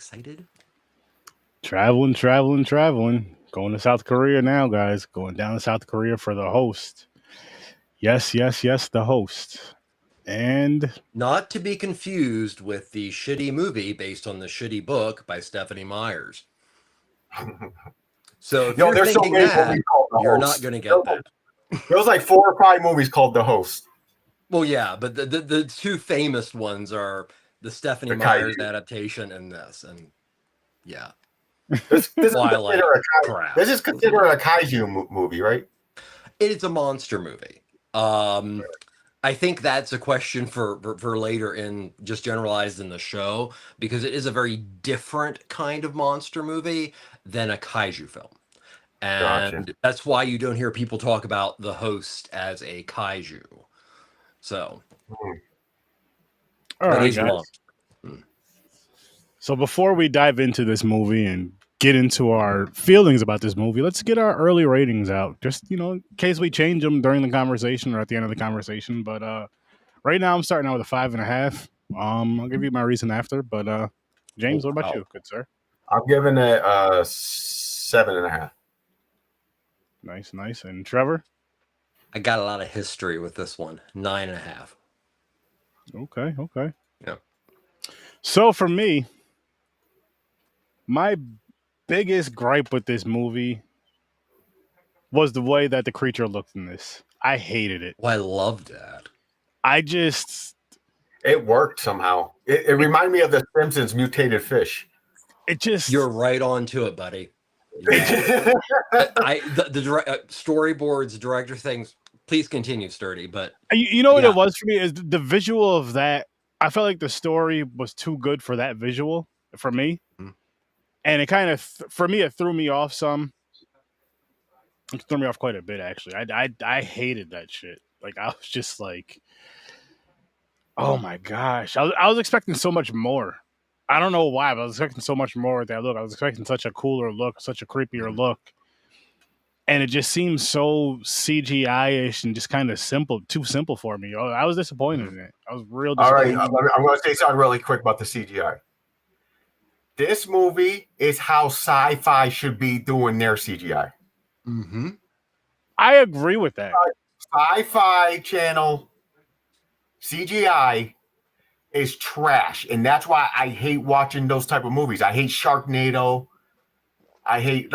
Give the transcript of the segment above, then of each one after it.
excited. Traveling. Going to South Korea now, guys. Going down to South Korea for the host. Yes, the host. And Not to be confused with the shitty movie based on the shitty book by Stephanie Myers. So if you're there's so thinking many that, movies called The you're Host. not going to get that. There was like 4 or 5 movies called The Host. Well, yeah, but the two famous ones are the Stephanie The Myers kaiju. adaptation and this, and yeah, This is Twilight crap. This is considered a kaiju movie, right? It's a monster movie. I think that's a question for later in just generalized in the show, because it is a very different kind of monster movie than a kaiju film. And Gotcha. that's why you don't hear people talk about The Host as a kaiju. So, all but right, he's guys. wrong. So before we dive into this movie and get into our feelings about this movie, let's get our early ratings out. Just, in case we change them during the conversation or at the end of the conversation. But right now I'm starting out with a 5.5. I'll give you my reason after. But James, what about you, good sir? I'm giving it a 7.5. Nice. And Trevor? I got a lot of history with this one. 9.5. Okay. Yeah. So for me, my biggest gripe with this movie was the way that the creature looked in this. I hated it. Well, I loved that. It worked somehow. It reminded me of the Simpsons mutated fish. You're right on to it, buddy. Yeah. the storyboards, director things. Please continue, Sturdy. But you know what it was for me is the visual of that. I felt like the story was too good for that visual for me, and it kind of for me it threw me off some. It threw me off quite a bit actually. I hated that shit. Like I was just like, oh my gosh, I was expecting so much more. I don't know why, but I was expecting so much more with that look. I was expecting such a cooler look, such a creepier look. And it just seems so CGI-ish and just kind of too simple for me. I was disappointed in it. I was real disappointed. All right, I'm going to say something really quick about the CGI. This movie is how sci-fi should be doing their CGI. Mm-hmm. I agree with that. Sci-Fi Channel CGI is trash, and that's why I hate watching those type of movies. I hate Sharknado. I hate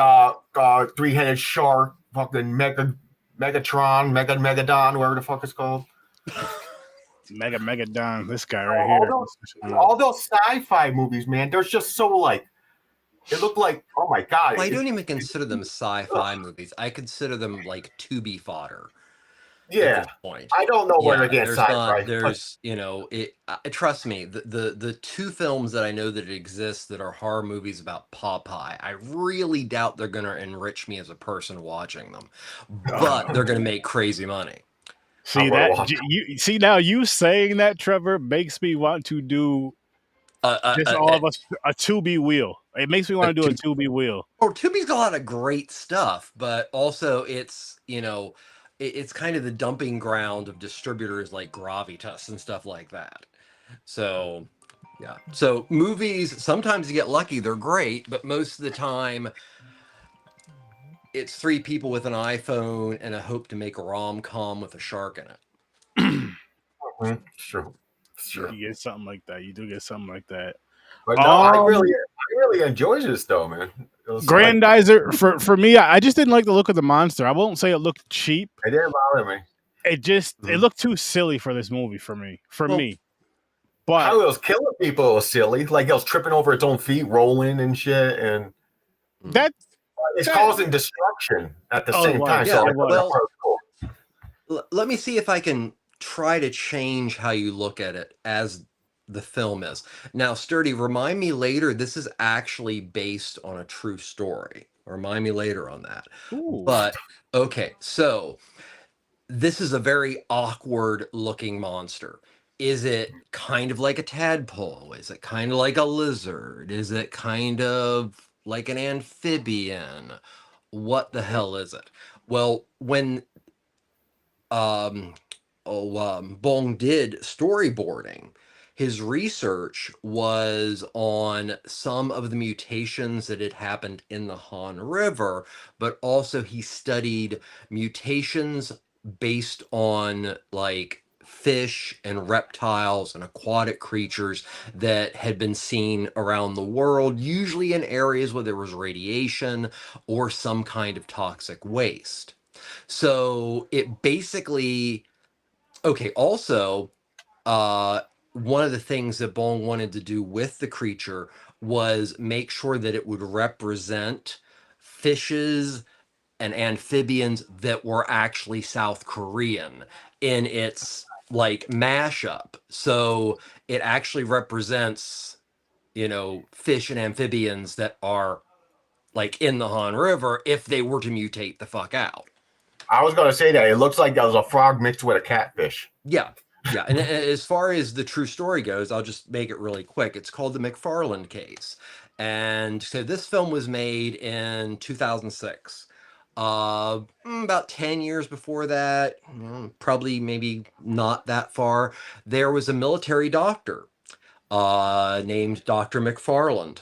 three-headed shark, fucking Megatron, Megadon, whatever the fuck it's called. Megadon, this guy right here. All those sci-fi movies, man, they're just so like, it looked like, oh my god. Well, I don't even consider them sci-fi movies. I consider them like to-be fodder. Yeah, at this point. I don't know where to get sci-fi. Trust me, the two films that I know that exist that are horror movies about Popeye, I really doubt they're going to enrich me as a person watching them, but they're going to make crazy money. See that? See now, you saying that, Trevor, makes me want to do all of us a Tubi wheel. It makes me want to do a Tubi wheel. Or Tubi's got a lot of great stuff, but also it's it's kind of the dumping ground of distributors like Gravitas and stuff like that. So, yeah. So movies, sometimes you get lucky, they're great, but most of the time it's 3 people with an iPhone and a hope to make a rom-com with a shark in it. Sure. You get something like that. You do get something like that. But no, I really enjoyed this though, man. Grandizer for me, I just didn't like the look of the monster. I won't say it looked cheap. It didn't bother me. It looked too silly for this movie for me. But how it was killing people was silly. Like it was tripping over its own feet, rolling and shit, and it's causing destruction at the same time. Yeah, so let me see if I can try to change how you look at it as the film is. Now, Sturdy, remind me later, this is actually based on a true story. Remind me later on that. Ooh. But, okay, so this is a very awkward looking monster. Is it kind of like a tadpole? Is it kind of like a lizard? Is it kind of like an amphibian? What the hell is it? Well, when Bong did storyboarding, his research was on some of the mutations that had happened in the Han River, but also he studied mutations based on like fish and reptiles and aquatic creatures that had been seen around the world, usually in areas where there was radiation or some kind of toxic waste. So it basically, okay, also, one of the things that Bong wanted to do with the creature was make sure that it would represent fishes and amphibians that were actually South Korean in its like mashup. So it actually represents, fish and amphibians that are like in the Han River if they were to mutate the fuck out. I was going to say that. It looks like that was a frog mixed with a catfish. Yeah. Yeah. And as far as the true story goes, I'll just make it really quick. It's called the McFarland case. And so this film was made in 2006. About 10 years before that, probably maybe not that far, there was a military doctor named Dr. McFarland.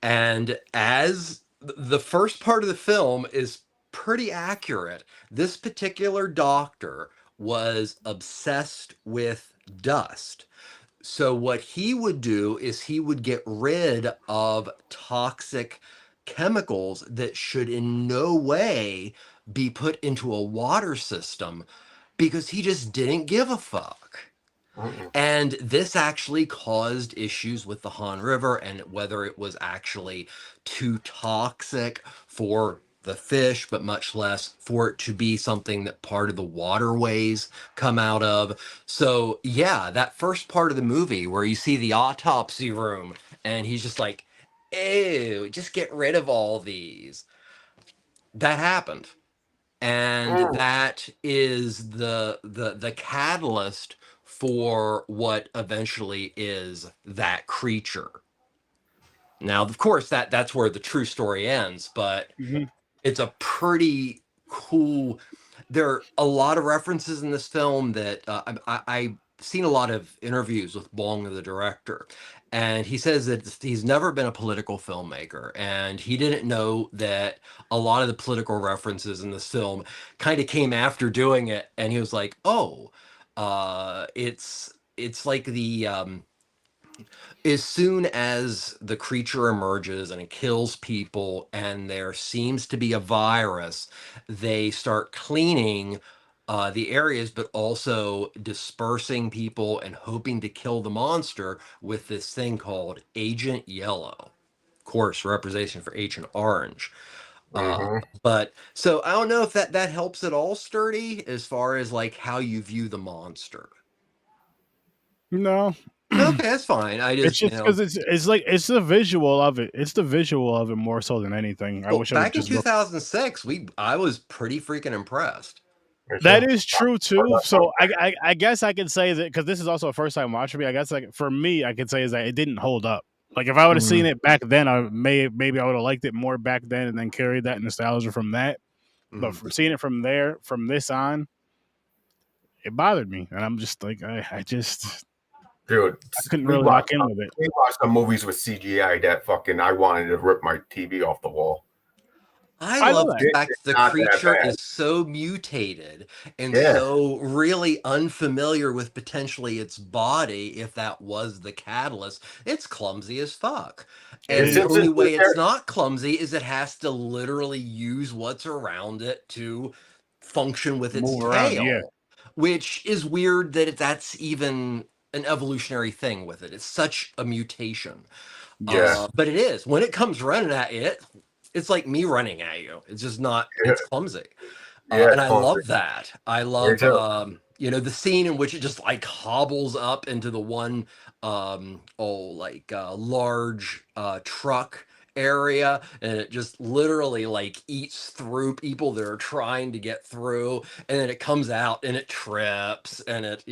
And as the first part of the film is pretty accurate, this particular doctor was obsessed with dust. So what he would do is he would get rid of toxic chemicals that should in no way be put into a water system because he just didn't give a fuck. And this actually caused issues with the Han River and whether it was actually too toxic for the fish, but much less for it to be something that part of the waterways come out of. So, yeah, that first part of the movie where you see the autopsy room and he's just like, ew, just get rid of all these. That happened. And that is the catalyst for what eventually is that creature. Now, of course, that's where the true story ends, but it's a pretty cool. There are a lot of references in this film that I've seen a lot of interviews with Bong, the director, and he says that he's never been a political filmmaker, and he didn't know that a lot of the political references in this film kind of came after doing it, and he was like, "Oh, it's like the." As soon as the creature emerges and it kills people and there seems to be a virus, they start cleaning the areas, but also dispersing people and hoping to kill the monster with this thing called Agent Yellow. Of course, representation for Agent Orange. But so I don't know if that helps at all, Sturdy, as far as like how you view the monster. No. Okay, that's fine. I It's just, just because it's like it's the visual of it. It's the visual of it more so than anything. I well, wish I would back in just look. 2006, I was pretty freaking impressed. That is true too. So I guess I can say that because this is also a first time watch for me. I guess like for me, I could say is that it didn't hold up. Like if I would have seen it back then, maybe I would have liked it more back then and then carried that nostalgia from that. But from seeing it from there, from this on, it bothered me, and I'm just like I just Dude, I couldn't really lock in with it. We watched some movies with CGI that fucking I wanted to rip my TV off the wall. I know love the that. fact that the Not that creature bad. is so mutated and Yeah. so really unfamiliar with potentially its body, if that was the catalyst. It's clumsy as fuck. And It's the only way interesting. it's not clumsy is it has to literally use what's around it to function with its Move around, tail, yeah. which is weird that that's even an evolutionary thing with it. It's such a mutation. Yeah. But it is. When it comes running at you, it's like me running at you. It's just not, it's clumsy. Yeah, And I clumsy. love that. I love, the scene in which it just like hobbles up into the one, large truck area, and it just literally like eats through people that are trying to get through, and then it comes out and it trips, and it,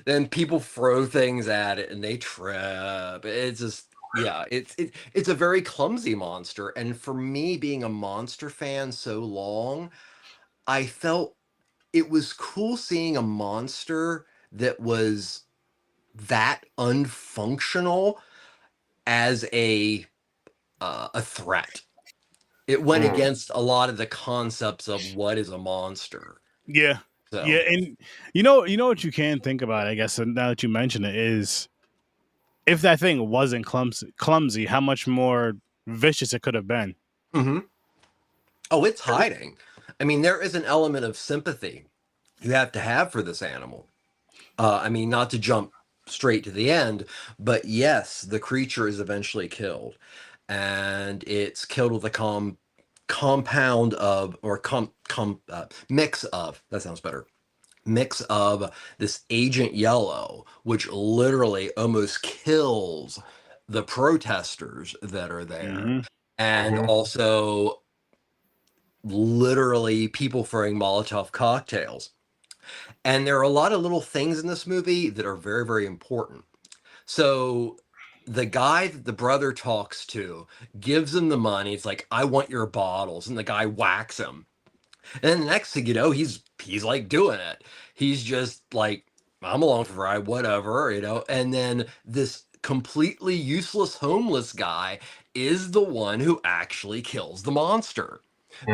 then people throw things at it and they trip. It's just, yeah, it's a very clumsy monster. And for me, being a monster fan so long, I felt it was cool seeing a monster that was that unfunctional as a threat. It went against a lot of the concepts of what is a monster. Yeah. So Yeah, and you know what you can think about, I guess, and now that you mention it, is if that thing wasn't clumsy, how much more vicious it could have been. mhm. Oh, it's hiding. I mean, there is an element of sympathy you have to have for this animal. I mean, not to jump straight to the end, but yes, the creature is eventually killed, and it's killed with a compound of or mix of, that sounds better, mix of this Agent Yellow, which literally almost kills the protesters that are there, Mm-hmm. and also literally people throwing Molotov cocktails. And there are a lot of little things in this movie that are very, very important. So the guy that the brother talks to gives him the money. It's like, I want your bottles. And the guy whacks him. And then the next thing you know, he's like doing it. He's just like, I'm along for the ride, whatever, you know. And then this completely useless homeless guy is the one who actually kills the monster.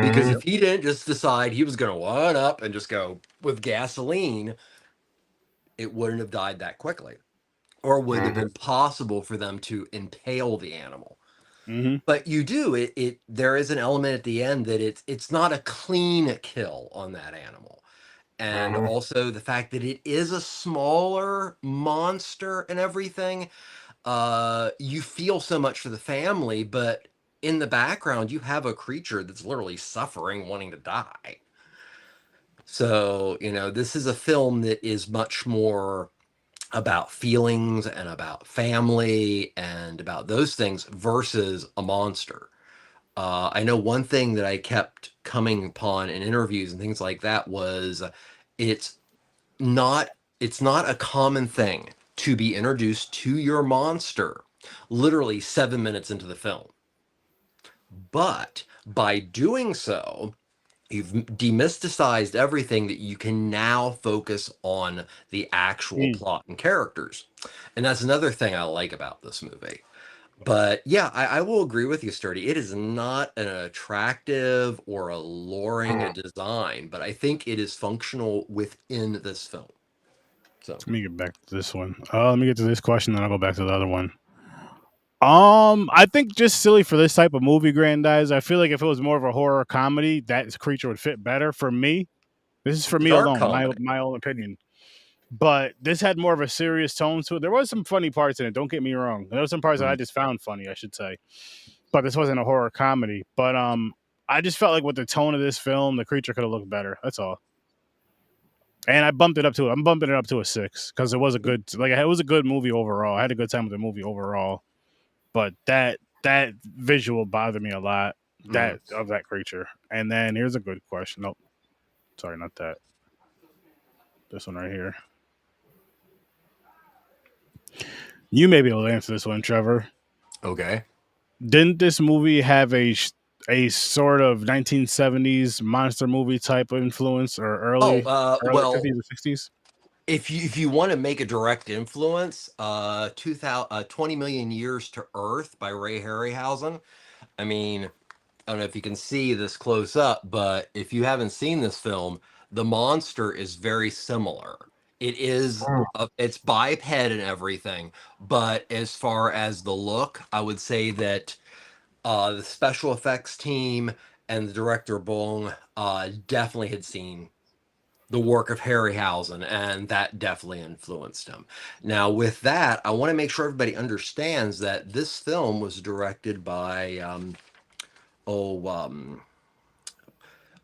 Because Mm-hmm. if he didn't just decide he was going to one up and just go with gasoline, it wouldn't have died that quickly, or wouldn't have Mm-hmm. been possible for them to impale the animal. Mm-hmm. But you do it. There is an element at the end that it's not a clean kill on that animal, and Mm-hmm. also the fact that it is a smaller monster and everything. You feel so much for the family, but in the background, you have a creature that's literally suffering, wanting to die. So, you know, this is a film that is much more about feelings and about family and about those things versus a monster. I know one thing that I kept coming upon in interviews and things like that was it's not it's not a common thing to be introduced to your monster literally 7 minutes into the film. But by doing so, you've demysticized everything that you can now focus on the actual Mm. plot and characters. And that's another thing I like about this movie. But yeah, I will agree with you, Sturdy. It is not an attractive or alluring a design, but I think it is functional within this film. So, Let me get back to this one. Let me get to this question, then I'll go back to the other one. I think just silly for this type of movie, Grandize. I feel like if it was more of a horror comedy, that creature would fit better for me. This is for me dark alone, comedy. my own opinion. But this had more of a serious tone to it. There was some funny parts in it. Don't get me wrong. There were some parts that I just found funny, I should say. But this wasn't a horror comedy. But I just felt like with the tone of this film, the creature could have looked better. That's all. And I bumped it up to. I'm bumping it up to a 6 because it was a good, like it was a good movie overall. I had a good time with the movie overall. But that visual bothered me a lot. That of that creature. And then here's a good question. Nope, sorry, not that. This one right here. You may be able to answer this one, Trevor. Okay. Didn't this movie have a sort of 1970s monster movie type of influence, or Oh, early well, 50s or 60s? if you want to make a direct influence, 20 million years to Earth by Ray Harryhausen. I mean, I don't know if you can see this close up, but if you haven't seen this film, the monster is very similar. It is it's biped and everything, but as far as the look, I would say that the special effects team and the director Bong definitely had seen the work of Harryhausen, and that definitely influenced him. Now, with that, I want to make sure everybody understands that this film was directed by oh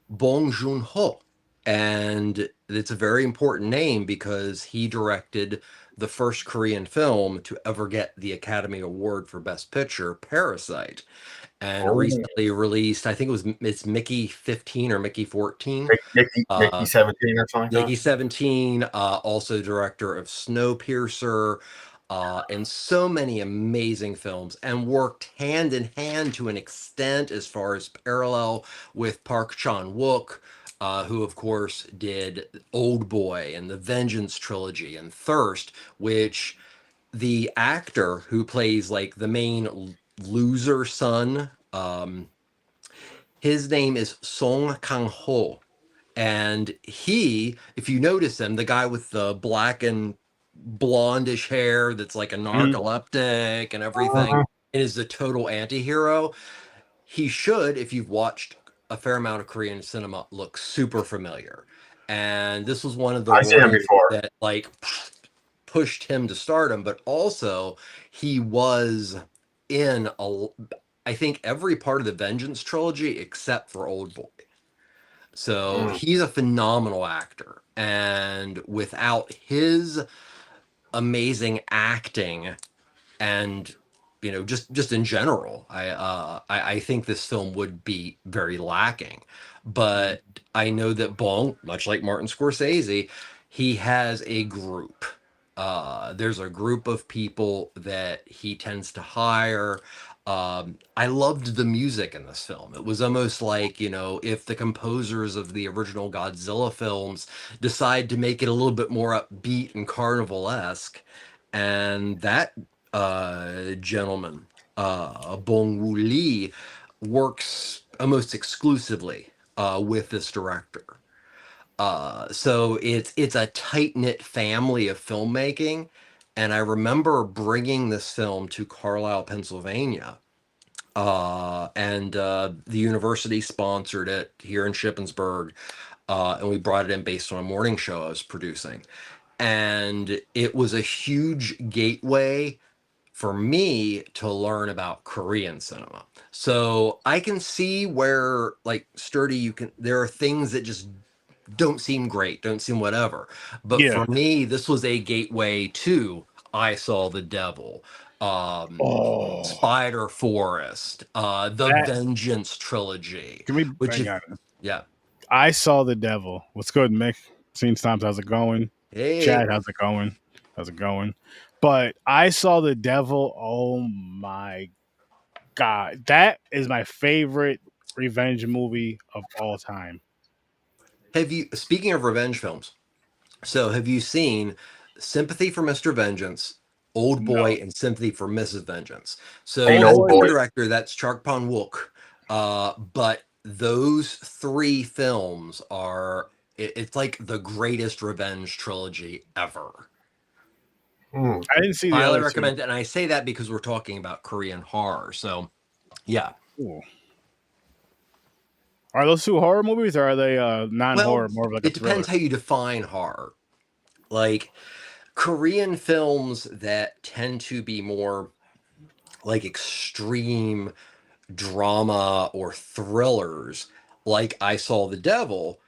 Bong Joon-ho. And it's a very important name because he directed the first Korean film to ever get the Academy Award for Best Picture, Parasite, and Oh, recently released, I think it's Mickey 15 or Mickey 14. Mickey Uh, 17 or something like Mickey 17, also director of Snowpiercer, and so many amazing films, and worked hand in hand to an extent as far as parallel with Park Chan-wook, who of course did Old Boy and the Vengeance trilogy and Thirst, which the actor who plays like the main loser son, his name is Song Kang-ho. And he, if you notice him, the guy with the black and blondish hair that's like a narcoleptic and everything, is the total anti-hero. He should, if you've watched a fair amount of Korean cinema, look super familiar. And this was one of the I've seen him ones before. that like pushed him to stardom, but also he was in I think every part of the Vengeance trilogy except for Old Boy. So he's a phenomenal actor. And without his amazing acting and just in general, I think this film would be very lacking. But I know that Bong, much like Martin Scorsese, he has a group. There's a group of people that he tends to hire. I loved the music in this film. It was almost like, if the composers of the original Godzilla films decide to make it a little bit more upbeat and carnival-esque. And that gentleman, Bong Woo Lee, works almost exclusively with this director. So it's a tight knit family of filmmaking, and I remember bringing this film to Carlisle, Pennsylvania, and the university sponsored it here in Shippensburg, and we brought it in based on a morning show I was producing, and it was a huge gateway for me to learn about Korean cinema. So I can see where, like, Sturdy, there are things that just don't seem great, don't seem whatever. But Yeah. for me, this was a gateway to I Saw the Devil, Oh, Spider Forest, the that Vengeance trilogy, can we which hang is, on? yeah. I saw the devil. What's good, Mick? Scene Snobs, how's it going? Hey, Chad, how's it going? How's it going? But I saw the devil. Oh my god, that is my favorite revenge movie of all time. speaking of revenge films, so have you seen Sympathy for Mr. Vengeance, Old Boy, No. and Sympathy for Mrs. Vengeance? Ain't So Old that's old boy. the boy. director, that's Chark Pan-wook. But those three films it's like the greatest revenge trilogy ever. Mm. I didn't see the Highly other two. recommend it. And I say that because we're talking about Korean horror. So yeah. Ooh. Are those two horror movies, or are they Well, non-horror, more of like a it depends thriller? how you define horror. Like Korean films that tend to be more like extreme drama or thrillers, like I Saw the Devil,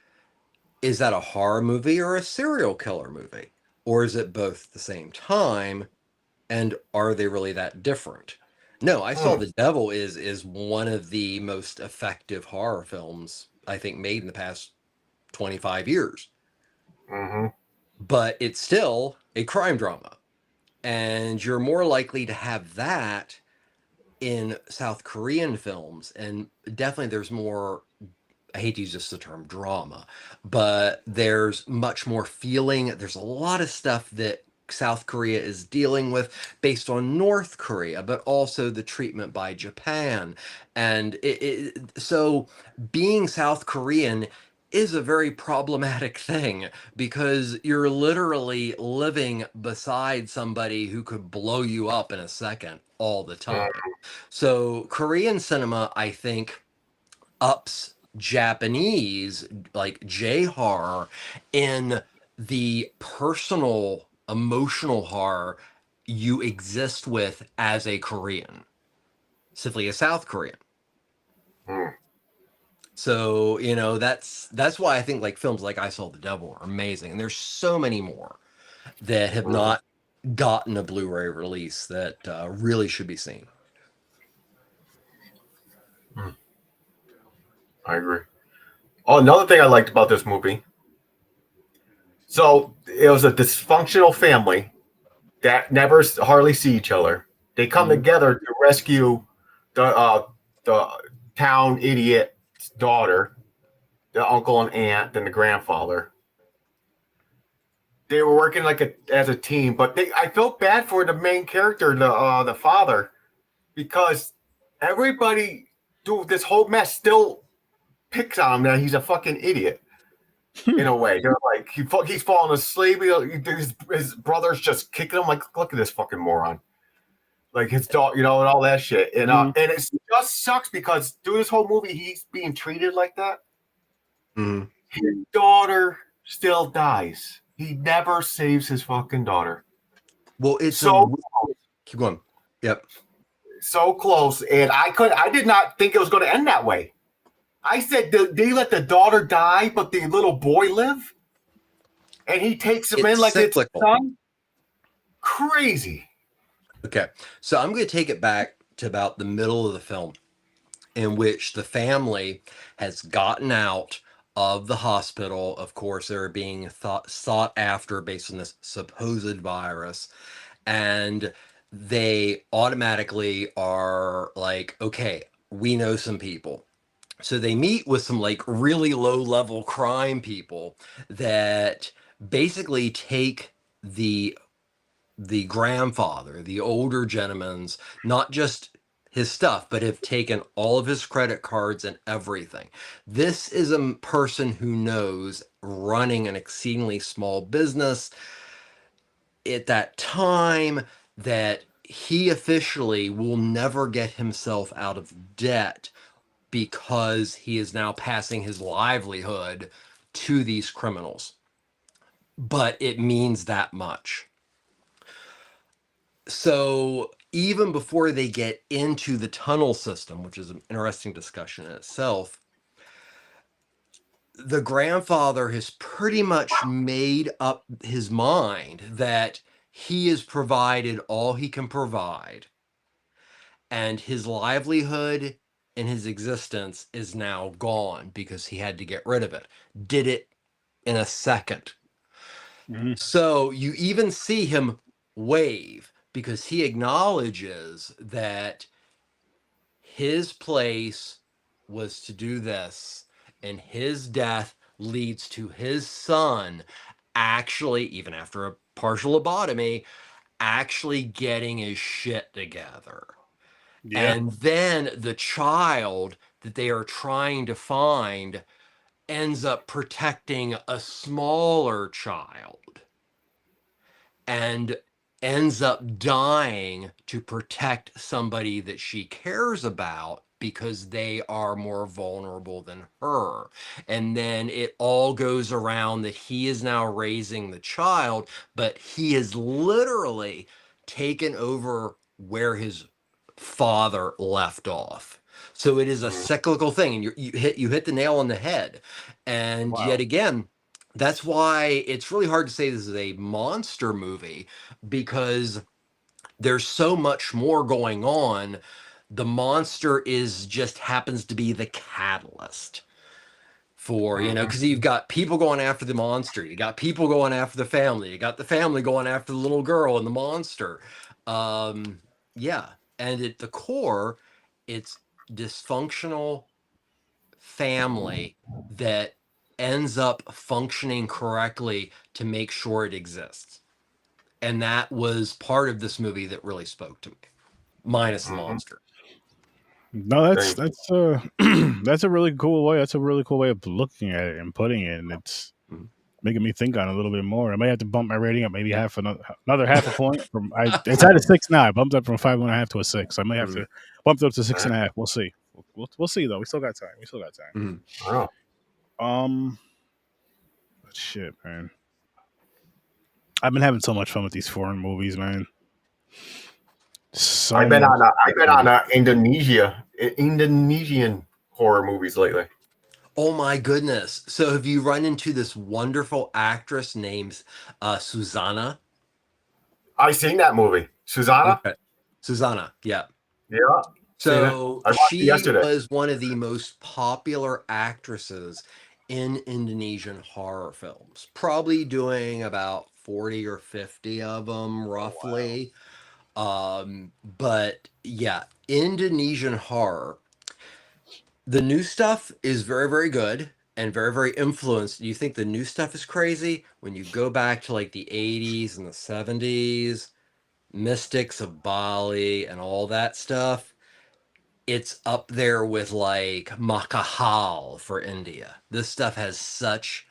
is that a horror movie or a serial killer movie? Or is it both at the same time? And are they really that different? No, I Saw Mm. the Devil is one of the most effective horror films I think made in the past 25 years. Mm-hmm. But it's still a crime drama. And you're more likely to have that in South Korean films. And definitely there's more, I hate to use just the term drama, but there's much more feeling. There's a lot of stuff that South Korea is dealing with based on North Korea, but also the treatment by Japan. And so being South Korean is a very problematic thing because you're literally living beside somebody who could blow you up in a second all the Mm. time. So Korean cinema, I think, ups Japanese, like J horror, in the personal, emotional horror you exist with as a Korean, simply a South Korean. Mm. So, that's why I think like films like I Saw the Devil are amazing. And there's so many more that have Mm. not gotten a Blu-ray release that really should be seen. Mm. I agree. Oh, another thing I liked about this movie. So it was a dysfunctional family that never hardly see each other. They come Mhm. together to rescue the town idiot's daughter, the uncle and aunt, and the grandfather. they were working like as a team, but I felt bad for the main character, the father, because everybody through this whole mess still picks on him that he's a fucking idiot. In a way, they're like he's falling asleep. His brother's just kicking him. Like, look at this fucking moron. Like his dog, and all that shit. And and it just sucks because through this whole movie, he's being treated like that. Mm-hmm. His daughter still dies. He never saves his fucking daughter. Well, it's so keep going. Yep. So close, and I did not think it was going to end that way. I said, did they let the daughter die, but the little boy live? And he takes him in like cyclical. It's son? Crazy. Okay, so I'm going to take it back to about the middle of the film, in which the family has gotten out of the hospital. Of course, they're being sought after based on this supposed virus, and they automatically are like, okay, we know some people. So they meet with some like really low level crime people that basically take the grandfather, the older gentleman's, not just his stuff, but have taken all of his credit cards and everything. This is a person who knows running an exceedingly small business at that time that he officially will never get himself out of debt because he is now passing his livelihood to these criminals. But it means that much. So even before they get into the tunnel system, which is an interesting discussion in itself, the grandfather has pretty much made up his mind that he has provided all he can provide, and his livelihood and his existence is now gone because he had to get rid of it. Did it in a second. Mm-hmm. So you even see him wave because he acknowledges that his place was to do this, and his death leads to his son actually, even after a partial lobotomy, actually getting his shit together. Yeah. And then the child that they are trying to find ends up protecting a smaller child and ends up dying to protect somebody that she cares about because they are more vulnerable than her. And then it all goes around that he is now raising the child, but he has literally taken over where his father left off. So it is a cyclical thing, and you hit the nail on the head. And yet again, that's why it's really hard to say this is a monster movie, because there's so much more going on. The monster is just happens to be the catalyst for, because you've got people going after the monster, you got people going after the family, you got the family going after the little girl and the monster. Yeah. And at the core, it's dysfunctional family that ends up functioning correctly to make sure it exists. And that was part of this movie that really spoke to me, minus the monster. No, that's that's a really cool way. That's a really cool way of looking at it and putting it, and it's making me think on it a little bit more. I may have to bump my rating up, maybe another half a point. It's at a 6 now. I bumped up from 5.5 to a 6. I may have to bump it up to 6.5. We'll see. We'll see though. We still got time. Shit, man. I've been having so much fun with these foreign movies, man. I've been on Indonesian horror movies lately. Oh my goodness. So have you run into this wonderful actress named Susanna? I've seen that movie. Susanna? Okay. Susanna, yeah. Yeah. So she was one of the most popular actresses in Indonesian horror films, probably doing about 40 or 50 of them roughly. Oh, wow. But yeah, Indonesian horror, the new stuff is very, very good. and very, very influenced. You think the new stuff is crazy? When you go back to like the 80s and the 70s, Mystics of Bali and all that stuff, it's up there with like Makahal for India. This stuff has such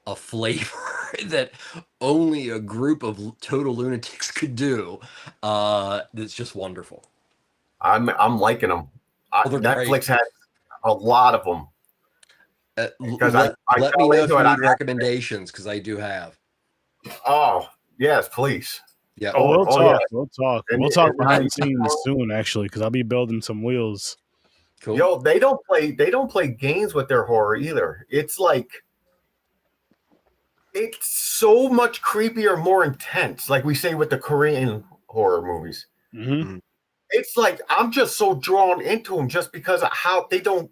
a flavor that only a group of total lunatics could do. That's just wonderful. I'm liking them. Oh, they're great. Netflix has a lot of them. Because I let me fell know if into you it need on recommendations, because I do have. Oh, yes, please. Yeah. Oh, we'll talk. Yeah. We'll talk. And- We'll talk and behind I- the scenes soon, actually, because I'll be building some wheels. Cool. Yo, they don't play games with their horror either. It's like it's so much creepier, more intense, like we say with the Korean horror movies. Mm-hmm. It's like I'm just so drawn into them just because of how they don't.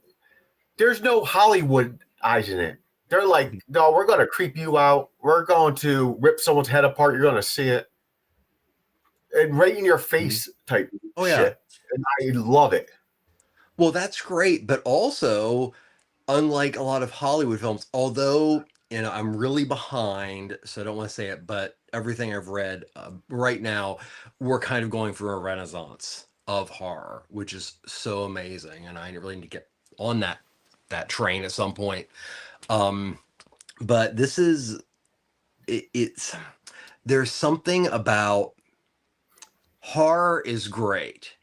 There's no Hollywood eyes in it. They're like, no, we're gonna creep you out. We're going to rip someone's head apart. You're gonna see it, and right in your face type shit. And I love it. Well, that's great, but also, unlike a lot of Hollywood films, although I'm really behind, so I don't want to say it, but everything I've read right now, we're kind of going through a renaissance of horror, which is so amazing, and I really need to get on that train at some point. But this is it's there's something about horror is great,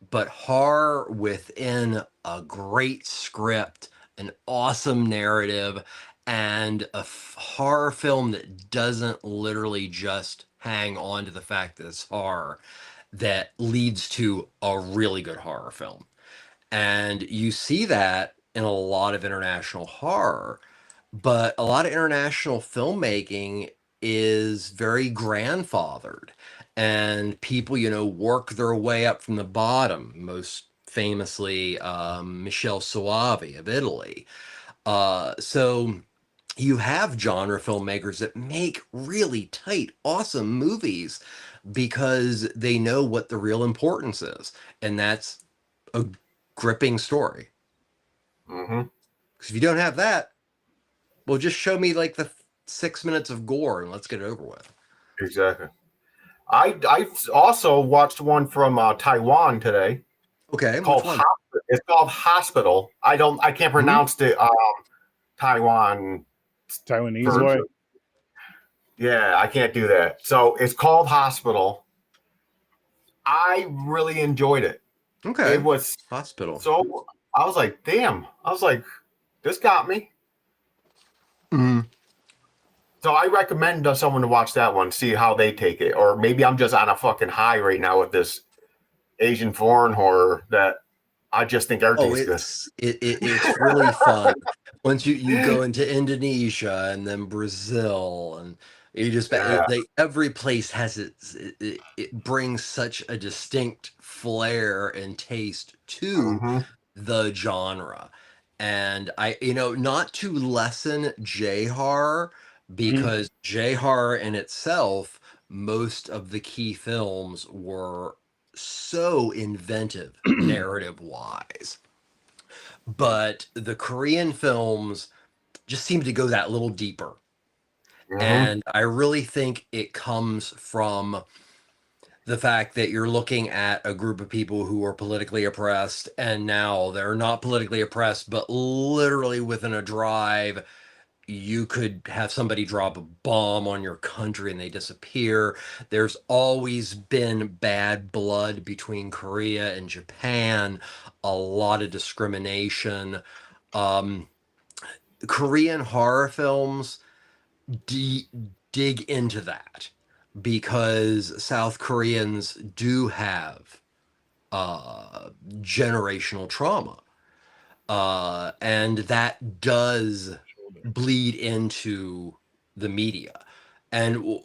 but horror within a great script, an awesome narrative, and a horror film that doesn't literally just hang on to the fact that it's horror, that leads to a really good horror film. And you see that in a lot of international horror, but a lot of international filmmaking is very grandfathered, and people work their way up from the bottom, most famously Michele Soavi of Italy. So you have genre filmmakers that make really tight, awesome movies because they know what the real importance is, and that's a gripping story. Mm-hmm. Because if you don't have that, well, just show me like the 6 minutes of gore and let's get it over with. Exactly. I also watched one from Taiwan today. Okay, Called which one? It's called Hospital. I can't pronounce the Taiwanese Taiwanese way. Yeah, I can't do that. So it's called Hospital. I really enjoyed it. Okay, It was Hospital. so I was like, damn. I was like, this got me. Mm-hmm. So I recommend someone to watch that one, see how they take it. Or maybe I'm just on a fucking high right now with this Asian foreign horror that I just think everything's good. It's really fun once you go into Indonesia and then Brazil, and you just every place has it brings such a distinct flair and taste to the genre. And I not to lessen J horror, because J horror in itself, most of the key films were so inventive narrative wise, but the Korean films just seem to go that little deeper. And I really think it comes from the fact that you're looking at a group of people who are politically oppressed, and now they're not politically oppressed, but literally within a drive, you could have somebody drop a bomb on your country and they disappear. There's always been bad blood between Korea and Japan, a lot of discrimination. Korean horror films dig into that because South Koreans do have generational trauma. And that does bleed into the media. And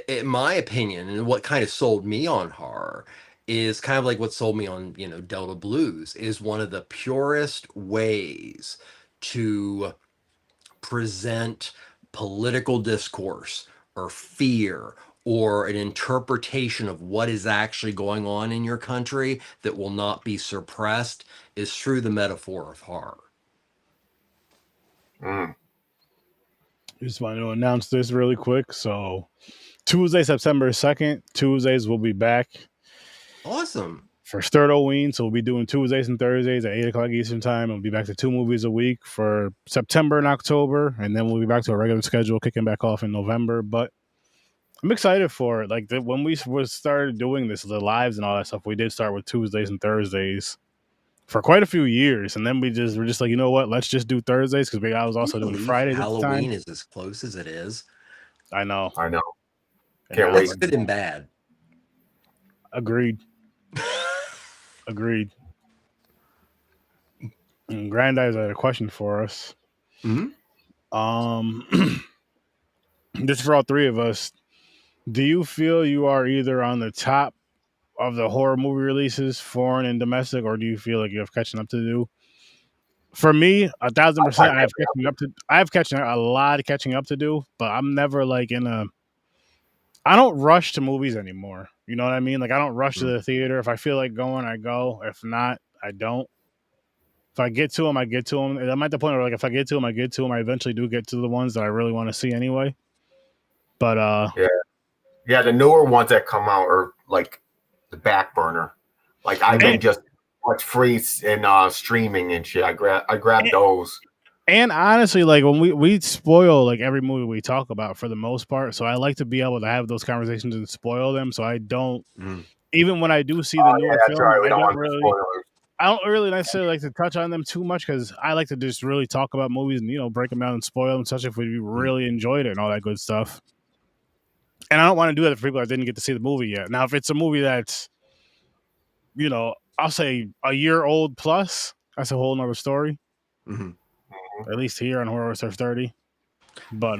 in my opinion, and what kind of sold me on horror is kind of like what sold me on, Delta Blues, is one of the purest ways to present political discourse or fear or an interpretation of what is actually going on in your country that will not be suppressed is through the metaphor of horror. Mm. Just wanted to announce this really quick. So Tuesday, September 2nd, Tuesdays will be back Awesome. for Sturtoween. So we'll be doing Tuesdays and Thursdays at 8 o'clock Eastern Time. We'll be back to 2 movies a week for September and October. And then we'll be back to a regular schedule, kicking back off in November. But I'm excited for it. Like when we started doing this, the lives and all that stuff, we did start with Tuesdays and Thursdays for quite a few years. And then we're just like, you know what? Let's just do Thursdays because I was also doing Fridays at the time. Halloween is as close as it is. I know. Can't wait. That's good and bad. Agreed. Agreed. And Granddad's had a question for us. Mm-hmm. This is for all three of us. Do you feel you are either on the top of the horror movie releases, foreign and domestic, or do you feel like you have catching up to do? For me, 1,000%, I have catching up to. I have a lot of catching up to do, but I'm never like in a. I don't rush to movies anymore. You know what I mean? Like I don't rush to the theater. If I feel like going, I go. If not, I don't. If I get to them, I get to them. I'm at the point where like if I get to them, I get to them. I eventually do get to the ones that I really want to see anyway. But yeah, the newer ones that come out are like the back burner. Like I've been just watch free and streaming and shit. I grab those. And honestly, like when we spoil like every movie we talk about for the most part, so I like to be able to have those conversations and spoil them. So I don't even when I do see the newer films, I don't really necessarily like to touch on them too much because I like to just really talk about movies and break them down and spoil them, especially if we really enjoyed it and all that good stuff. And I don't want to do that for people that didn't get to see the movie yet. Now, if it's a movie that's, I'll say a year old plus, that's a whole nother story. Mm-hmm. At least here on Horror Surf 30. But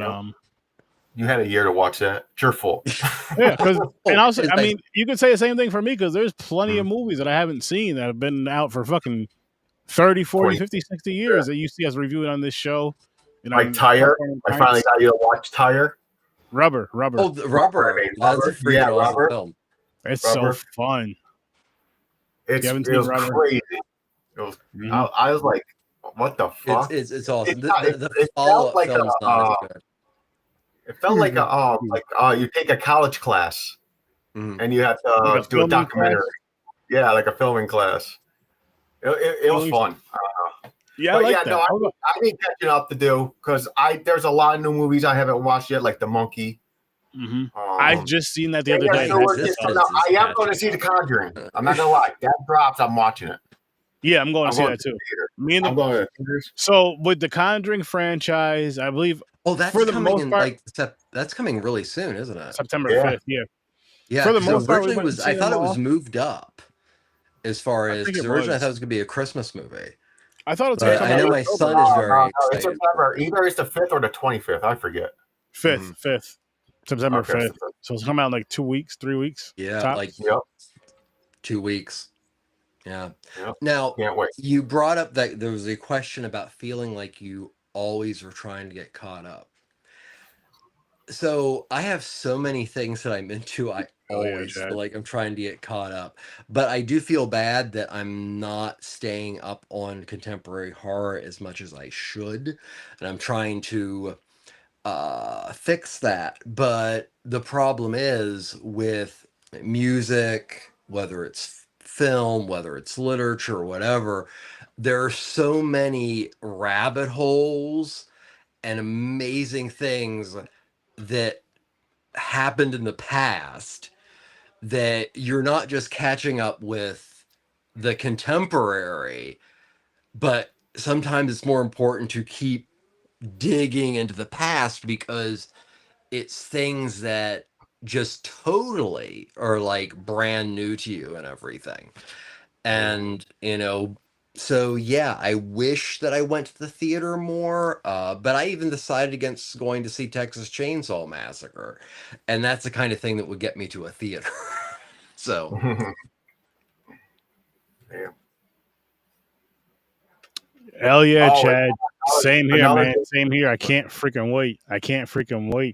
you had a year to watch that. It's your fault. Yeah, because and also, I mean, you could say the same thing for me because there's plenty of movies that I haven't seen that have been out for fucking 30, 40, 50, 60 years that you see us reviewing on this show. Like Tire. I finally got you to watch Tire. Rubber. Oh, the Rubber. That's a freaking awesome film. It's so fun. It was crazy. It was, I was like, what the fuck? It's awesome. The follow-up like film's not as good. It felt like you take a college class and you have to do a documentary. Class? Yeah, like a filming class. It was fun. Yeah, I need catching up to do because there's a lot of new movies I haven't watched yet, like The Monkey. I've just seen that the other day. I am going to see The Conjuring. I'm not gonna lie. That drops. I'm watching it. Yeah, I'm going to see that too. I'm going to So with the Conjuring franchise, I believe. Oh, that's for the coming in part, that's coming really soon, isn't it? September 5th. Yeah. Yeah. For the most part, I thought it was moved up as far as originally I thought it was going to be a Christmas movie. I thought it's. I know my son is very excited. It's September. Either it's the 5th or the 25th. I forget. 5th. September 5th. So it's coming out in like 2 weeks, 3 weeks. Yeah, tops. like 2 weeks. Yeah. Yep. Now, can't wait. You brought up that there was a question about feeling like you always were trying to get caught up. So I have so many things that I'm into. I always feel like I'm trying to get caught up, but I do feel bad that I'm not staying up on contemporary horror as much as I should, and I'm trying to fix that. But the problem is with music, whether it's film, whether it's literature or whatever, there are so many rabbit holes and amazing things that happened in the past that you're not just catching up with the contemporary, but sometimes it's more important to keep digging into the past because it's things that just totally are like brand new to you and everything. And so yeah, I wish that I went to the theater more, but I even decided against going to see Texas Chainsaw Massacre, and that's the kind of thing that would get me to a theater. So hell yeah, Chad. Same here, man. Same here. I can't freaking wait.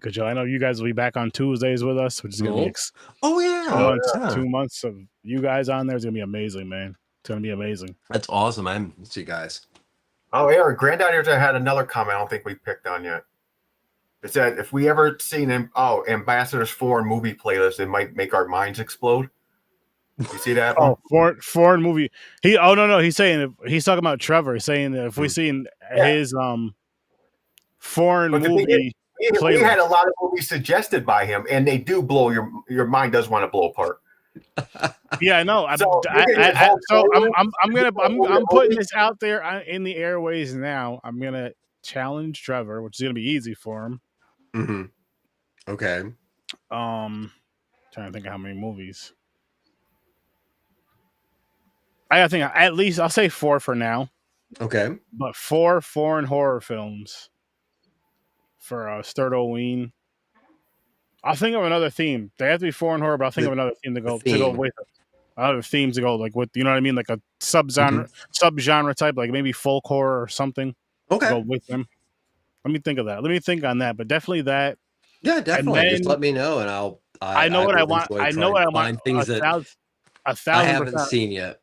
Because I know you guys will be back on Tuesdays with us, which is gonna be 2 months of you guys on there is gonna be amazing, man. It's gonna be amazing. That's awesome. I miss you guys. Oh, Aaron, Granddaddy had another comment I don't think we picked on yet. It said, if we ever seen Ambassador's foreign movie playlist, it might make our minds explode. You see that one? Foreign movie. No, he's saying he's talking about Trevor. He's saying that if we seen his foreign But the thing movie is, we playlist. had a lot of movies suggested by him, and they do blow your mind does want to blow apart. Yeah, I know. So I'm putting this out there in the airways now. I'm gonna challenge Trevor, which is gonna be easy for him. Mm-hmm. Okay. Trying to think of how many movies. I think at least I'll say 4 for now. Okay. But 4 foreign horror films for Sturtoween. I'll think of another theme. They have to be foreign horror, but I'll think of another theme to go with it. Other themes to go like with, you know what I mean, like a subgenre type, like maybe folk horror or something. Okay. To go with them. Let me think of that. Let me think on that. But definitely that. Yeah, definitely. Then, just let me know, and I know what I want. I know what I want. Things that 1,000%. I haven't seen yet.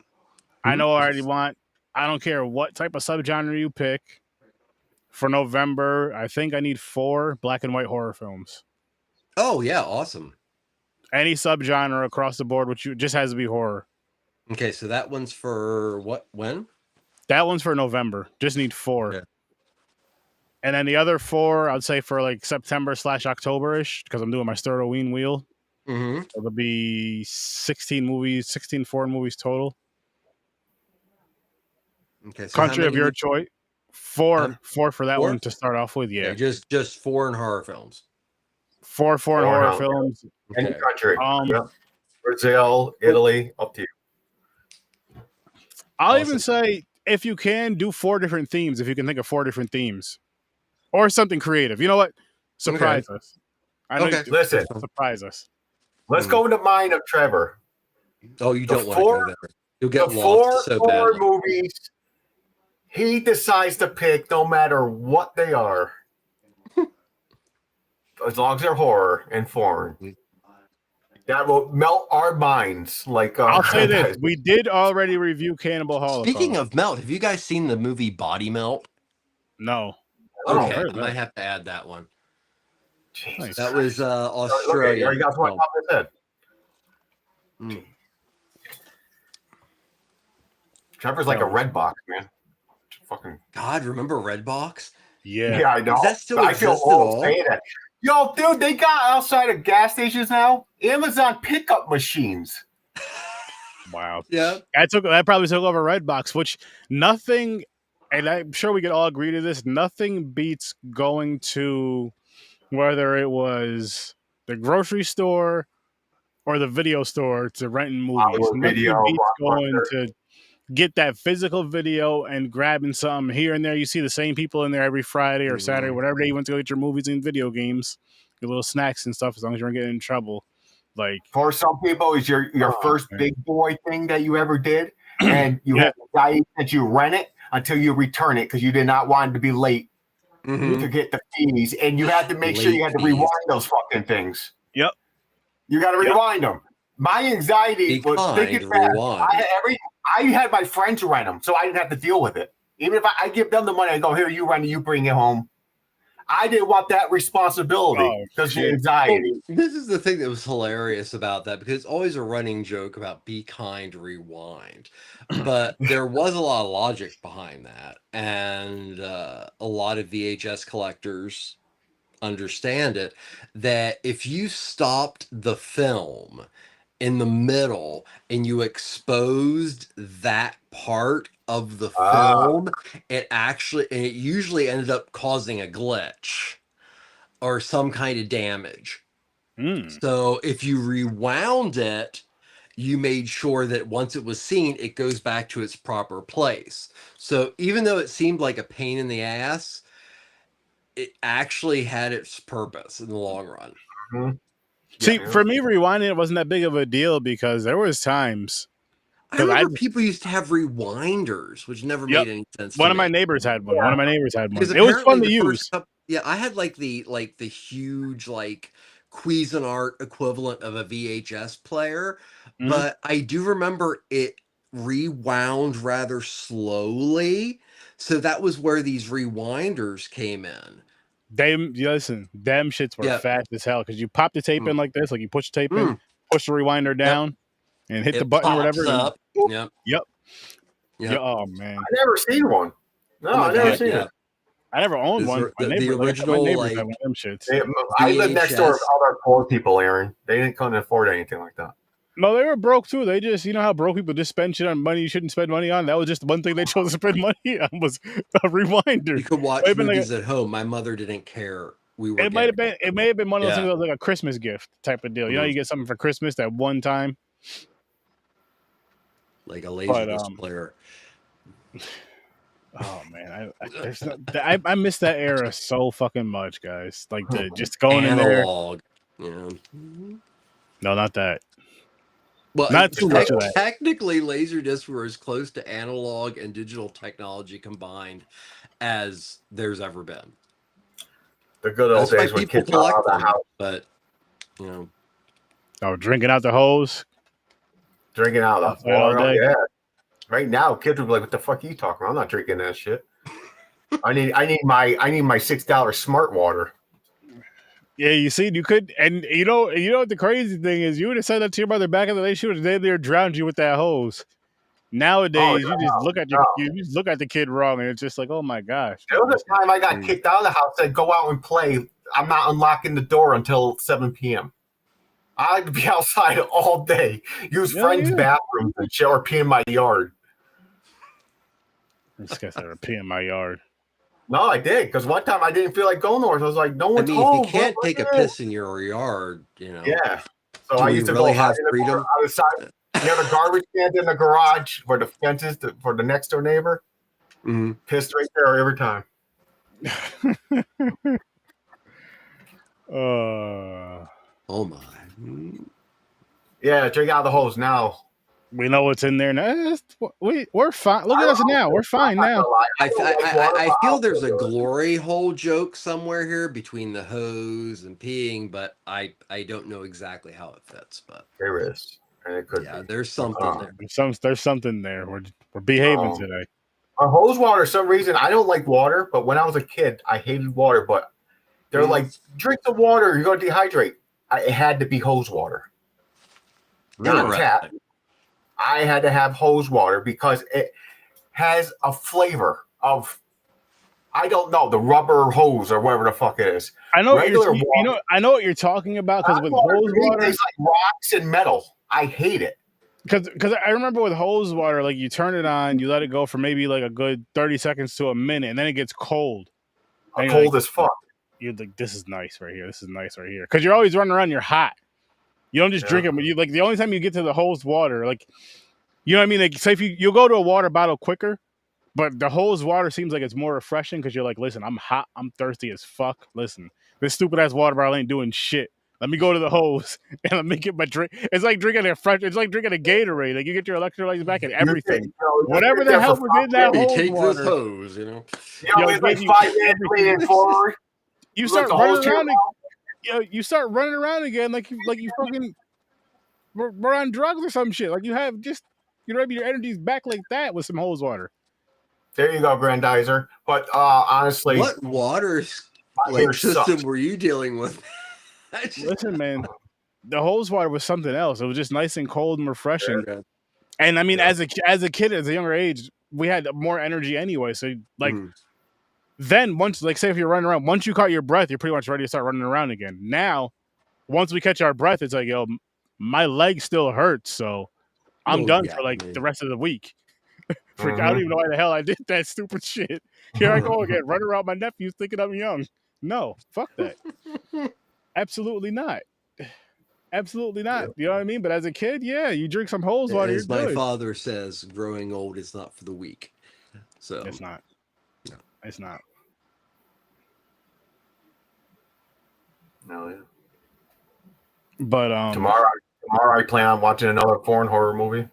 I know I already want. I don't care what type of subgenre you pick. For November, I think I need 4 black and white horror films. Oh yeah, awesome. Any subgenre across the board, which just has to be horror. Okay, so that one's for what? When? That one's for November. Just need 4. Yeah. And then the other 4, I'd say for like September/October-ish, because I'm doing my Sturtoween wheel. Mm-hmm. It'll be 16 foreign movies total. Okay, so country of your choice. 4 for that 4? one to start off with. Yeah, just foreign horror films. 4 foreign horror films. Okay. Any country. Brazil, Italy, up to you. I'll even say, if you can, do 4 different themes. If you can think of 4 different themes, or something creative. You know what? Surprise us. I know. Listen, surprise us. Let's go in the mind of Trevor. Oh, you don't want to go there. You'll get lost so badly. 4 movies he decides to pick, no matter what they are, as long as they're horror and foreign. That will melt our minds. Like I'll say this: we did already review Cannibal Holocaust. Speaking of melt, have you guys seen the movie Body Melt? No. Okay, I might have to add that one. Jesus. That was Australia. Okay, you guys want to pop his head? Trevor's like a red box, man. Fucking God, remember Redbox? Yeah, I know. Does that still I feel exist at all? old saying that. Yo, dude, they got outside of gas stations now Amazon pickup machines. Wow. Yeah. That probably took over Redbox, which nothing, and I'm sure we could all agree to this, nothing beats going to, whether it was the grocery store or the video store to rent movies. Nothing beats going to get that physical video and grabbing something here and there. You see the same people in there every Friday or Saturday, whatever day you went to go get your movies and video games, your little snacks and stuff, as long as you weren't getting in trouble. Like, for some people, it's your first big boy thing that you ever did, and you have the guy that you rent it until you return it because you did not want to be late to get the fees, and you had to make sure you had to rewind those fucking things. Yep, you got to rewind them. My anxiety was thinking back. I had my friends rent them, so I didn't have to deal with it. Even if I give them the money, I go, here, you rent it, you bring it home. I didn't want that responsibility because of anxiety. Well, this is the thing that was hilarious about that, because it's always a running joke about be kind, rewind. But there was a lot of logic behind that. And a lot of VHS collectors understand it, that if you stopped the film in the middle and you exposed that part of the film, it usually ended up causing a glitch or some kind of damage. So if you rewound it, you made sure that once it was seen, it goes back to its proper place. So even though it seemed like a pain in the ass, it actually had its purpose in the long run. See, for me, rewinding it wasn't that big of a deal because there was times. I remember people used to have rewinders, which never made any sense. One of my neighbors had one. One of my neighbors had one. It was fun to use. I had like the huge Cuisinart equivalent of a VHS player, but I do remember it rewound rather slowly. So that was where these rewinders came in. Listen, them shits were fast as hell because you pop the tape in like this, like you push the tape in, push the rewinder down, and hit the button or whatever. Up. And, yep. Yep. Yep. Oh man, I never seen one. No, Oh my I never God, seen yeah. it. I never owned These one. are My the neighbor, original, my neighbors like, had one of them shits. I lived next door with VHS. other poor people, Aaron. They didn't couldn't afford anything like that. No, they were broke too. They just, you know how broke people just spend shit on money you shouldn't spend money on. That was just one thing they chose to spend money on was a rewinder. You could watch Might have been like movies at home. My mother didn't care. We were. it might have been. It may have been one of those Yeah. things that was like a Christmas gift type of deal. You know, you get something for Christmas that one time. Like a laserdisc player. Oh man, I miss that era so fucking much, guys. Like the just going Analog. in there. Yeah. No, not that. Well, not too much of that. Technically, laserdiscs were as close to analog and digital technology combined as there's ever been. The good old days when kids got out of the house. But, you know. Oh, drinking out the hose. Drinking out of the water. Yeah. Right now, kids would be like, "What the fuck are you talking about? I'm not drinking that shit. I need my $6 smart water." Yeah, you see, you could, and you know what the crazy thing is? You would have said that to your mother back in the day. She would have there drowned you with that hose. Nowadays, you just look at you just look at the kid wrong, and it's just like, oh my gosh. There was a time I got kicked out of the house. Said, "Go out and play. I'm not unlocking the door until 7 p.m." I'd be outside all day, use friends' bathrooms and shit, or pee in my yard. This guy's ever pee in my yard. No, I did, because one time I didn't feel like going nowhere. So I was like, "No one's home." You can't take a piss in your yard, you know. Yeah. So I used to really go have freedom outside near the garbage can in the garage where the fence is for the next door neighbor. Pissed right there every time. Oh my. Yeah, drink out of the hose now. We know what's in there now. We're fine. Look at us now. We're fine now. I feel there's a glory hole joke somewhere here between the hose and peeing, but I don't know exactly how it fits. But there is, and it could be. There's something there. There's something there. We're behaving today. Hose water, for some reason, I don't like water, but when I was a kid, I hated water. But they're like, drink the water, you're going to dehydrate. It had to be hose water. Not tap. I had to have hose water because it has a flavor of, I don't know, the rubber hose or whatever the fuck it is. I know I know what you're talking about because with hose water, it tastes like rocks and metal. I hate it. Because I remember with hose water, like you turn it on, you let it go for maybe like a good 30 seconds to a minute, and then it gets cold. Cold as fuck. You're like, this is nice right here. This is nice right here. Because you're always running around, you're hot. You don't just drink it, but you like the only time you get to the hose water, like, you know what I mean? Like, say if you'll go to a water bottle quicker, but the hose water seems like it's more refreshing because you're like, listen, I'm hot, I'm thirsty as fuck. Listen, this stupid ass water bottle ain't doing shit. Let me go to the hose and let me get my drink. It's like drinking a Gatorade. Like you get your electrolytes back and everything. Whatever the hell was in that hose take water. This hose, you know. It's like 5 minutes leaning forward. You start running around. You start running around again like you fucking we're on drugs or some shit. Like you have just your energy's back like that with some hose water. There you go, Grandizer. But honestly, what water system were you dealing with? Listen, man, the hose water was something else. It was just nice and cold and refreshing. And I mean, as a kid, at a younger age, we had more energy anyway. So like, then once, like, say if you're running around, once you caught your breath, you're pretty much ready to start running around again. Now, once we catch our breath, it's like, yo, my leg still hurts, so I'm done for like the rest of the week. I don't even know why the hell I did that stupid shit. Here I go again, running around my nephews thinking I'm young. No, fuck that. Absolutely not. Absolutely not. You know what I mean? But as a kid, yeah, you drink some hose water. As my father says, growing old is not for the weak. So it's not. No, it's not. No, yeah. But tomorrow I plan on watching another foreign horror movie.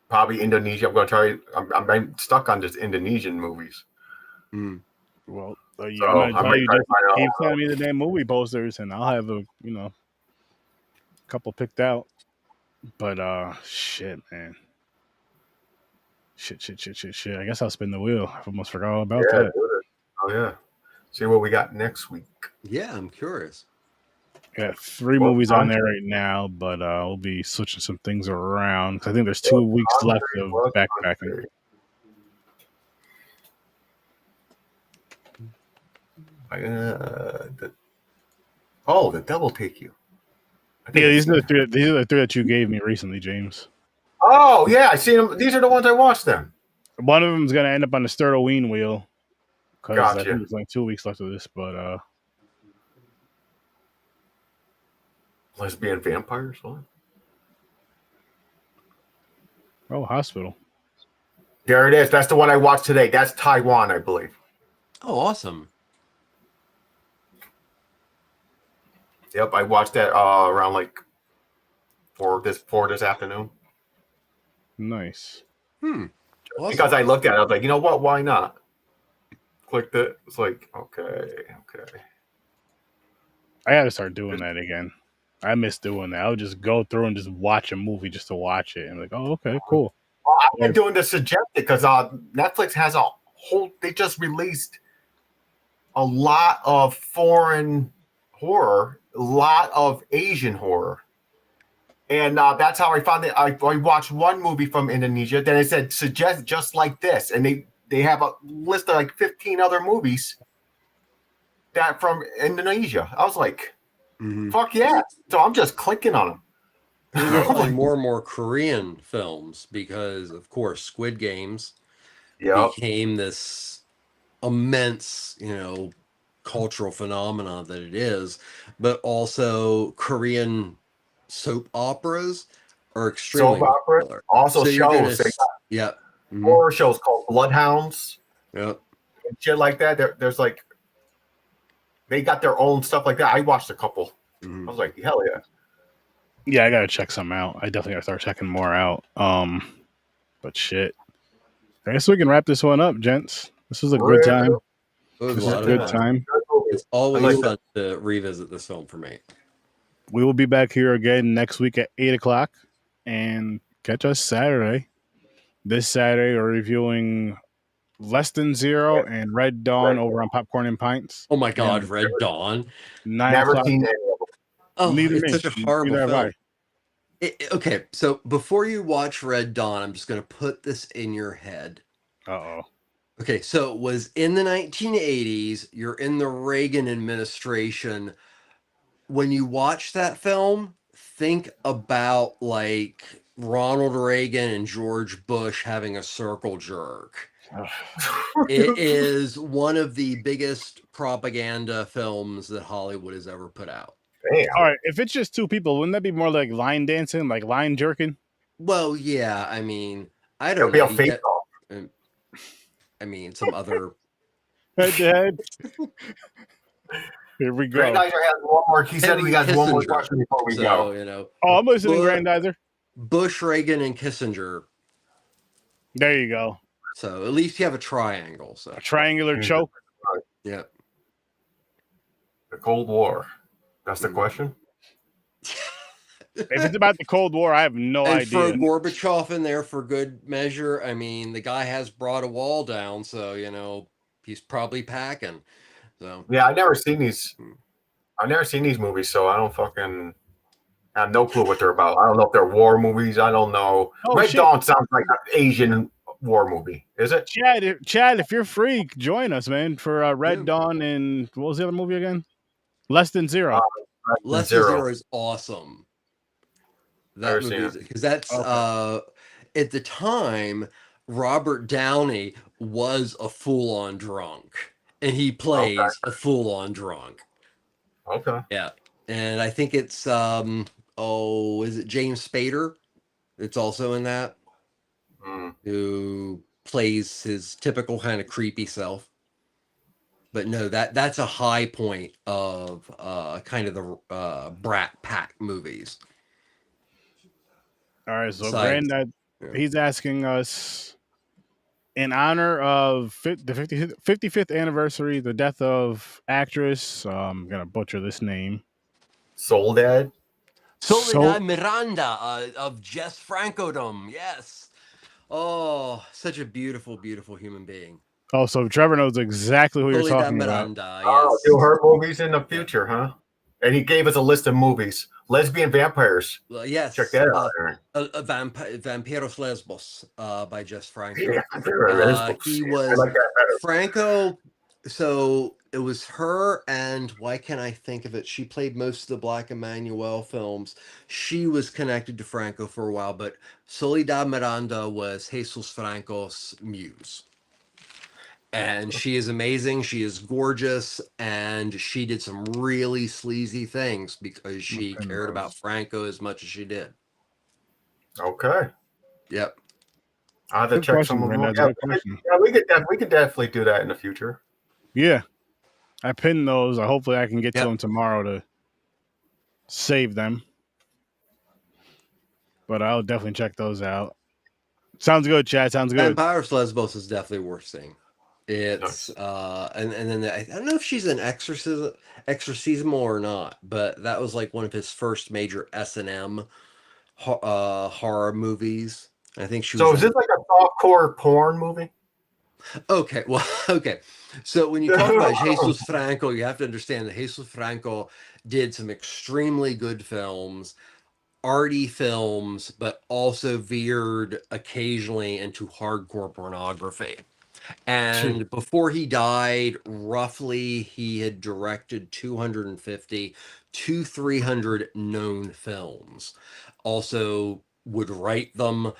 Probably Indonesia. I'm gonna try. I'm stuck on just Indonesian movies. Well, I'm gonna tell you, just keep sending me the damn movie posters, and I'll have a couple picked out. But shit, man. Shit. I guess I'll spin the wheel. I almost forgot all about Yeah, that. do it. Oh yeah. See what we got next week. Yeah, I'm curious. Got 3 Well, movies on there Andre- right now, but we'll be switching some things around. 'Cause I think there's 2 Well, weeks left Andre of was backpacking. The double take you. I think Yeah, I've these seen are the that. 3. These are the 3 that you gave me recently, James. Oh yeah, I seen them. These are the ones I watched. Them. One of them is gonna end up on the Sturtoween wheel because I think Gotcha. there's only 2 weeks left of this. But Lesbian vampires. What? hospital. There it is. That's the one I watched today. That's Taiwan, I believe. Oh, awesome. Yep, I watched that around like four this afternoon. Nice. Awesome. Because I looked at it, I was like, you know what? Why not? Clicked it. It's like, okay. I gotta start doing that again. I miss doing that. I would just go through and just watch a movie just to watch it. And like, oh, okay, cool. Well, I've been doing the suggested because Netflix has a whole. They just released a lot of foreign horror, a lot of Asian horror, and that's how I found it. I watched one movie from Indonesia. Then it said suggest just like this, and they have a list of like 15 other movies that from Indonesia. I was like, fuck yeah! So I'm just clicking on them. You're going to find more and more Korean films because, of course, Squid Games became this immense, cultural phenomenon that it is. But also, Korean soap operas are extremely popular. Also so shows. Horror shows called Bloodhounds. Yep. And shit like that. There's like, they got their own stuff like that. I watched a couple. I was like, hell yeah. Yeah, I gotta check some out. I definitely gotta start checking more out. But shit. I guess we can wrap this one up, gents. This was a good time. It was This is a good time. It's always fun to revisit this film for me. We will be back here again next week at 8 o'clock. And catch us Saturday. This Saturday, we're reviewing Less Than Zero and Red Dawn over on Popcorn and Pints. Oh my God, Red Dawn. 9 Never o'clock. seen any of them. Oh, Neither it's me. such a horrible Neither have film. Okay, so before you watch Red Dawn, I'm just going to put this in your head. Uh-oh. Okay, so it was in the 1980s. You're in the Reagan administration. When you watch that film, think about like Ronald Reagan and George Bush having a circle jerk. It is one of the biggest propaganda films that Hollywood has ever put out. Damn. All right, if it's just 2 people, wouldn't that be more like line dancing, like line jerking? Well, yeah, I mean, I don't It'll know. be a fake off. I mean, some other. Head to head. Here we go. Grandizer has one more. He said he has one more Kissinger. question before we So, go. Oh, I'm listening, Grandizer. Bush, Reagan, and Kissinger. There you go. So at least you have a triangle. So A triangular choke. yeah. The Cold War. That's the question. If it's about the Cold War, I have no and idea. throw Gorbachev in there for good measure. I mean, the guy has brought a wall down, so he's probably packing. So yeah, I've never seen these. I've never seen these movies, so I don't fucking have no clue what they're about. I don't know if they're war movies. I don't know. Red Dawn sounds like an Asian war movie. Is it? Chad, if you're free, join us, man, for Red Dawn and what was the other movie again? Less Than Zero. Less Than Zero is awesome. That movie, because that's at the time Robert Downey was a full-on drunk, and he plays a full-on drunk. Okay. Yeah, and I think it's is it James Spader? It's also in that who plays his typical kind of creepy self. But no, that's a high point of kind of the Brat Pack movies. All right, so Granddad, he's asking us, in honor of the 55th anniversary, the death of actress, I'm going to butcher this name. Soledad Miranda of Jess Frankodom, yes. Oh, such a beautiful, beautiful human being. Oh, so Trevor knows exactly who you're Soledad talking about. Miranda, Oh, yes. do her movies in the future, huh? And he gave us a list of movies. Lesbian Vampires. Well, Check yes. that out, Aaron. Vampiros Lesbos by Jess Franco. Yeah, I He was like that better. Franco. So it was her, and why can't I think of it? She played most of the Black Emmanuel films. She was connected to Franco for a while, but Soledad Miranda was Jesus Franco's muse. And she is amazing. She is gorgeous, and she did some really sleazy things because she cared about Franco as much as she did. Okay. Yep. I'll have to Good check question, some of them. Brandon. That's Yeah, a good question. we could definitely do that in the future. Yeah, I pinned those. Hopefully, I can get to Yep. them tomorrow to save them. But I'll definitely check those out. Sounds good, Chad. Sounds good. Vampiros Lesbos is definitely worth seeing. It's Nice. and then I don't know if she's an exorcism or not, but that was like one of his first major S&M horror movies. I think she So was is in. this like a softcore porn movie? Okay, well, okay. So when you talk about Jesus Franco, you have to understand that Jesus Franco did some extremely good films, arty films, but also veered occasionally into hardcore pornography. And before he died, roughly he had directed 250 to 300 known films. Also would write them,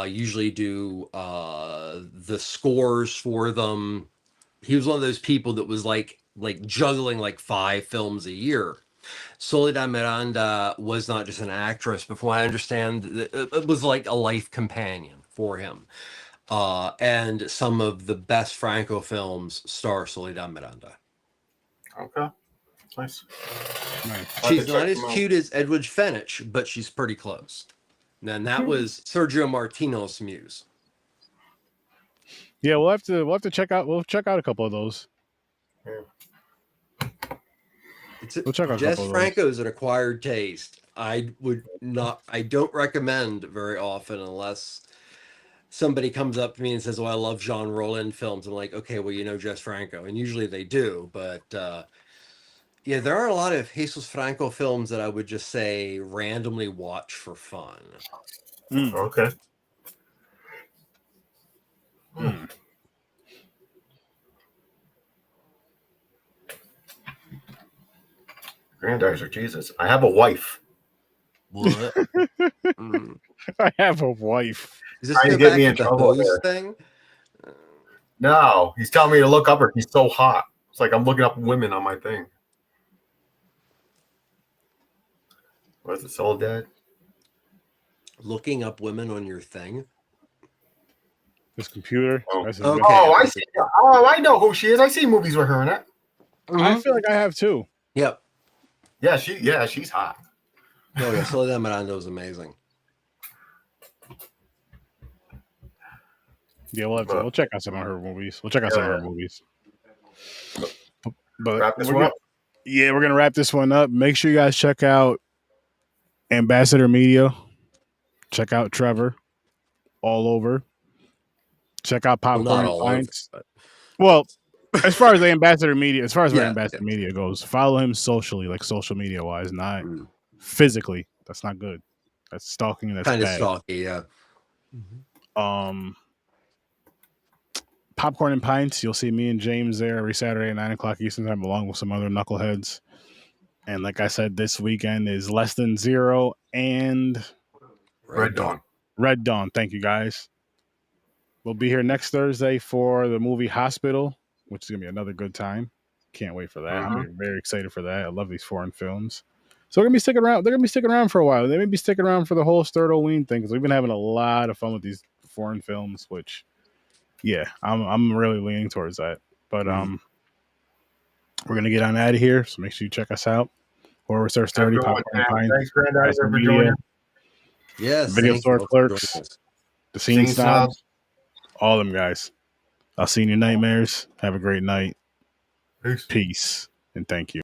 usually do the scores for them. He was one of those people that was like juggling like 5 films a year. Soledad Miranda was not just an actress, but from what I understand, it was like a life companion for him. And some of the best Franco films star Soledad Miranda. Okay. Nice. She's not as cute as Edwidge Fenech, but she's pretty close. And that was Sergio Martino's muse. Yeah, we'll have to check out. We'll check out a couple of those. We'll check out a Jess couple of those. Franco is an acquired taste. I don't recommend very often unless somebody comes up to me and says, "Oh, I love Jean Rollin films." I'm like, "Okay, well, you know Jess Franco," and usually they do. But yeah, there are a lot of Jesus Franco films that I would just say randomly watch for fun. Okay. Granddaughter, Jesus. I have a wife. What? Mm. I have a wife. Does this Trying go to get back me to in the trouble hose there. thing? No, he's telling me to look up her. He's so hot. It's like I'm looking up women on my thing. What is it, Soledad? Looking up women on your thing? This computer. Oh, That's Okay. I see. Oh, I know who she is. I see movies with her in it. I feel like I have too. Yep. Yeah, she's hot. Oh yeah, Soledad Miranda was amazing. Yeah, we'll check out some of her movies. We'll check out some of her movies. But Wrap this one up. Yeah, we're gonna wrap this one up. Make sure you guys check out Ambassador Media. Check out Trevor all over. Check out Well, Popcorn not and all over. Pints. Well, as far as the Ambassador Media, as far as where Yeah, Ambassador Media goes, follow him socially, like social media wise, not Mm. physically. That's not good. That's stalking. That's Kind of bad. stalky, yeah. Popcorn and Pints. You'll see me and James there every Saturday at 9:00 Eastern time, along with some other knuckleheads. And like I said, this weekend is Less Than Zero and Red Dawn. Red Dawn. Thank you guys. We'll be here next Thursday for the movie Hospital, which is gonna be another good time. Can't wait for that. I'm very excited for that. I love these foreign films. So we're gonna be sticking around. They're gonna be sticking around for a while. They may be sticking around for the whole Sturtoween thing because we've been having a lot of fun with these foreign films. Which, yeah, I'm really leaning towards that. But we're gonna get on out of here. So make sure you check us out. Horror Research 30, Popcorn and Pine, Thanks, Granddaughter, for Media, joining. Yes. Video thank Store you. Clerks, the Scene Snobs, all them guys. I'll see you in your nightmares. Have a great night. Peace. Peace and thank you.